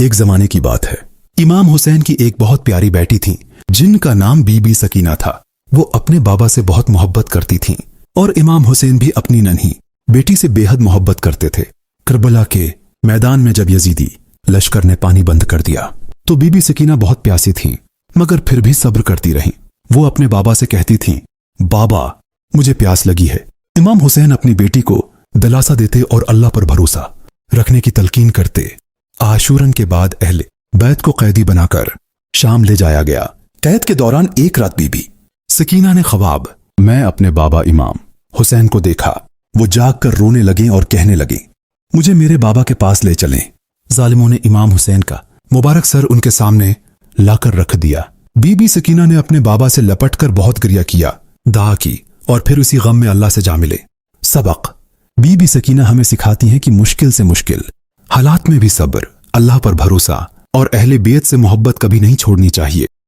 ایک زمانے کی بات ہے، امام حسین کی ایک بہت پیاری بیٹی تھی جن کا نام بی بی سکینہ تھا۔ وہ اپنے بابا سے بہت محبت کرتی تھیں اور امام حسین بھی اپنی ننھی بیٹی سے بے حد محبت کرتے تھے۔ کربلا کے میدان میں جب یزیدی لشکر نے پانی بند کر دیا تو بی بی سکینہ بہت پیاسی تھیں، مگر پھر بھی صبر کرتی رہیں۔ وہ اپنے بابا سے کہتی تھیں، بابا مجھے پیاس لگی ہے۔ امام حسین اپنی بیٹی کو دلاسا دیتے اور اللہ پر بھروسہ رکھنے کی تلقین کرتے۔ عاشورن کے بعد اہل بیت کو قیدی بنا کر شام لے جایا گیا۔ قید کے دوران ایک رات بی بی سکینہ نے خواب میں اپنے بابا امام حسین کو دیکھا۔ وہ جاگ کر رونے لگیں اور کہنے لگیں، مجھے میرے بابا کے پاس لے چلیں۔ ظالموں نے امام حسین کا مبارک سر ان کے سامنے لا کر رکھ دیا۔ بی بی سکینہ نے اپنے بابا سے لپٹ کر بہت گریہ کیا، دعا کی اور پھر اسی غم میں اللہ سے جا ملے۔ سبق: بی بی سکینہ ہمیں سکھاتی ہیں کہ مشکل سے مشکل حالات میں بھی صبر، اللہ پر بھروسہ اور اہل بیت سے محبت کبھی نہیں چھوڑنی چاہیے۔